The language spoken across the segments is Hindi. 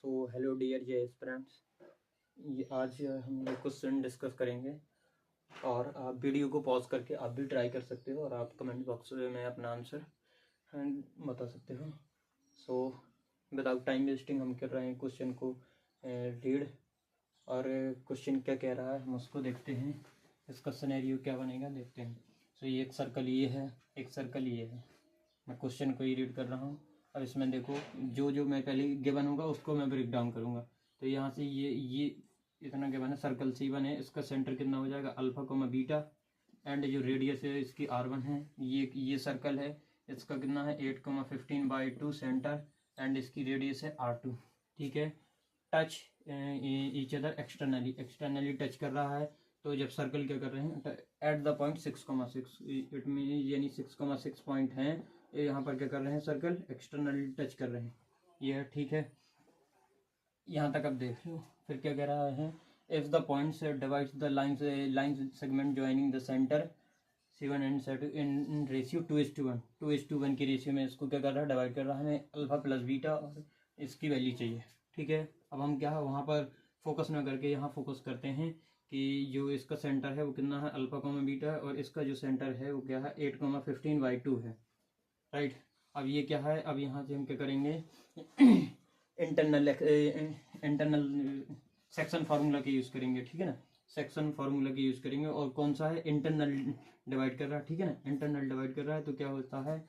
सो हेलो डियर जे एस्पिरेंट्स, आज हम ये क्वेश्चन डिस्कस करेंगे और आप वीडियो को पॉज करके आप भी ट्राई कर सकते हो और आप कमेंट बॉक्स में अपना आंसर बता सकते हो। सो विदाउट टाइम वेस्टिंग हम कर रहे हैं क्वेश्चन को रीड और क्वेश्चन क्या कह रहा है हम उसको देखते हैं। इसका सिनेरियो क्या बनेगा देखते हैं। सो ये एक सर्कल ये है, एक सर्कल ये है। मैं क्वेश्चन को ही रीड कर रहा हूँ। अब इसमें देखो जो मैं पहले गिवन होगा उसको मैं ब्रेक डाउन करूँगा। तो यहाँ से ये इतना गिवन है, सर्कल C1 है, इसका सेंटर कितना हो जाएगा अल्फा कोमा बीटा, एंड जो रेडियस है इसकी R1 है। ये सर्कल है, इसका कितना है 8,15/2 सेंटर, एंड इसकी रेडियस है R2। ठीक है, touch each other externally touch कर रहा है। तो जब सर्कल क्या कर रहे हैं at the point 6,6 it mean यानी 6,6 पॉइंट हैं, यहाँ पर क्या कर रहे हैं सर्कल एक्सटर्नली टच कर रहे हैं। ये है, ठीक है, यहाँ तक अब देख लो। फिर क्या कह रहा है, if the points divides the line segment joining the centre C1 and C2 in ratio 2:1, 2:1 की रेशियो में इसको क्या कर रहा है डिवाइड कर रहा है। हमें अल्फा प्लस बीटा और इसकी वैल्यू चाहिए। ठीक है, अब हम क्या है वहाँ पर फोकस ना करके यहाँ फोकस करते हैं कि जो इसका सेंटर है वो कितना है अल्फा कोमा बीटा है, और इसका जो सेंटर है वो क्या है 8,15/2 है। राइट, अब ये क्या है, अब यहाँ से हम क्या करेंगे इंटरनल सेक्शन फार्मूला के यूज़ करेंगे। ठीक है ना, सेक्शन फार्मूला के यूज़ करेंगे। और कौन सा है इंटरनल डिवाइड कर रहा है। ठीक है ना, इंटरनल डिवाइड कर रहा है तो क्या होता है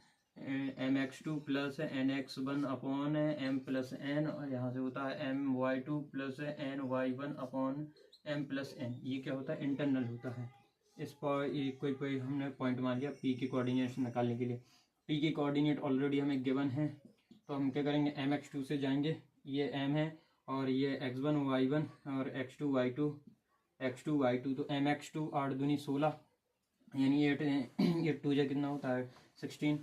mx2 plus nx1 upon m plus n, और यहाँ से होता है my2 plus ny1 upon m plus n। ये क्या होता है इंटरनल होता है। इस पर कोई हमने पॉइंट मान लिया p की कोऑर्डिनेट निकालने के लिए। p की कोऑर्डिनेट ऑलरेडी हमें गिवन है, तो हम क्या करेंगे mx2 से जाएंगे, ये m है और ये x1 y1 और x2 y2 तो mx2 8 दूनी 16 यानी 8 2 जा कितना होता है 16,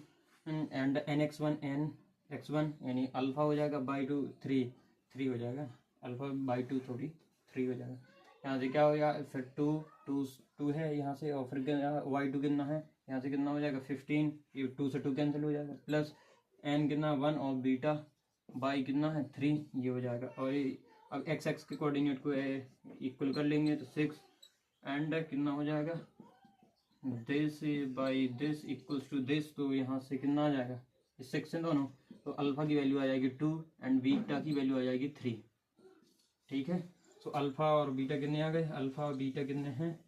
एंड nx1 nx1 यानी अल्फा हो जाएगा बाई 2 3 हो जाएगा, अल्फा बाई 2 थोड़ी 3 हो जाएगा। यहाँ से क्या हो जाएगा फिर 2 है यहाँ से, और फिर y2 कितना है यहाँ से कितना हो जाएगा 15, ये 2 से 2 कैंसिल हो जाएगा, प्लस n कितना 1 और बीटा बाई कितना है 3 ये हो जाएगा। और अब x के कोऑर्डिनेट को इक्वल कर लेंगे तो 6, एंड कितना हो जाएगा this by this equals to this, तो यहाँ से कितना आ जाएगा इस सेक्शन दोनों, तो अल्फा की वैल्यू आ जाएगी 2 एंड बीटा की वैल्यू आ जाएगी 3। ठीक है, तो अल्फा और बीटा कितने आ गए, अल्फा और बीटा कितने हैं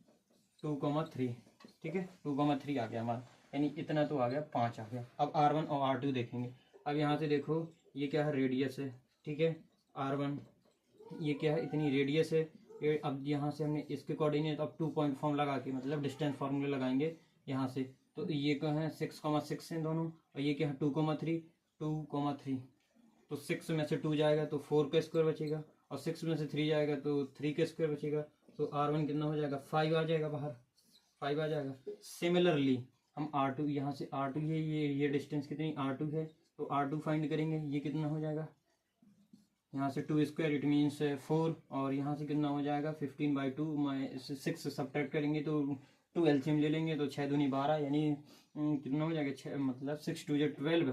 2,3। ठीक है, 2,3 आ गया हमारा, यानी इतना तो आ गया 5 आ गया। अब R1 और R2 देखेंगे। अब यहाँ से देखो ये क्या है रेडियस है। ठीक है, R1 ये क्या है इतनी रेडियस है। अब यहाँ से हमने इसके कोऑर्डिनेट अब 2 पॉइंट फॉर्म लगा के मतलब डिस्टेंस फार्मूला लगाएंगे यहाँ से, तो ये क्या है 6,6 हैं दोनों, और ये क्या है 2,3 तो 6 में से 2 जाएगा तो 4 का स्क्वायर बचेगा, और 6 में से 3 जाएगा तो 3 का स्क्वायर बचेगा, तो R1 कितना हो जाएगा 5 आ जाएगा, बाहर 5 आ जाएगा। सिमिलरली हम R2 यहाँ से R2 ये डिस्टेंस कितनी R2 है, तो R2 फाइंड करेंगे, ये कितना हो जाएगा यहाँ से 2 स्क्वायर इट मीन्स 4, और यहाँ से कितना हो जाएगा 15/2 6 सब्ट्रैक्ट करेंगे तो 2 एलसीएम ले लेंगे तो 6 दूनी 12 यानी कितना हो जाएगा 6 मतलब 6 2 12,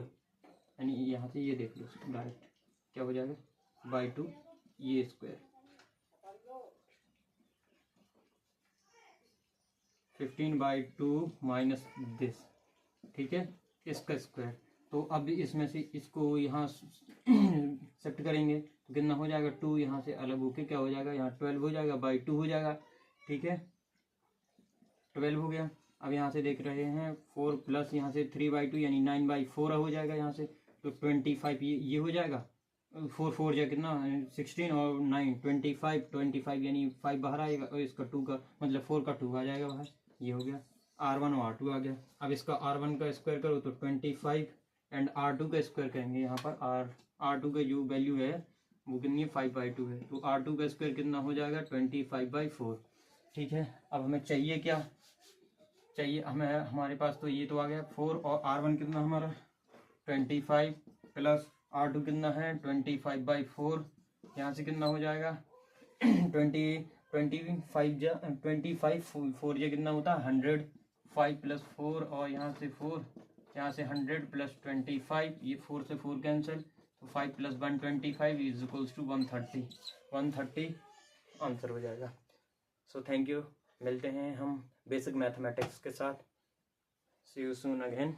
यानी यहाँ से ये देख लो डायरेक्ट क्या हो जाएगा बाई 2 ये स्क्वायर 15/2 माइनस दिस। ठीक है, इसका स्क्वायर, तो अब इसमें से इसको यहाँ शिफ्ट करेंगे तो कितना हो जाएगा 2 यहाँ से अलग होके क्या हो जाएगा यहाँ 12 हो जाएगा बाई 2 हो जाएगा। ठीक है, 12 हो गया। अब यहाँ से देख रहे हैं 4 प्लस यहाँ से 3/2 यानी 9/4 हो जाएगा यहाँ से, तो 25 ये हो जाएगा 4 4 जा कितना 16 और 9 25 यानी 5 बाहर आएगा, और इसका 2 का मतलब 4 का 2 आ जाएगा बाहर, ये हो गया। R1 और R2 आ गया। अब इसका R1 का स्क्वायर करो तो 25, एंड R2 का स्क्वायर करेंगे यहाँ पर R2 का जो वैल्यू है वो कितनी है 5/2 है, तो R2 का स्क्वायर कितना हो जाएगा 25/4। ठीक है, अब हमें चाहिए क्या चाहिए हमें, हमारे पास तो ये तो आ गया 4, और R1 कितना हमारा 25 प्लस R2 कितना है 25/4, यहाँ से कितना हो जाएगा 25 4 ये कितना होता है 100, 5 प्लस 4 और यहाँ से 4, यहाँ से 100 प्लस 25 ये 4 से 4 कैंसिल, तो 5 + 125 इज इक्वल्स टू 130 आंसर हो जाएगा। सो थैंक यू, मिलते हैं हम बेसिक मैथमेटिक्स के साथ। See you soon again,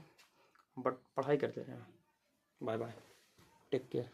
but पढ़ाई करते रहें। Bye bye, take care.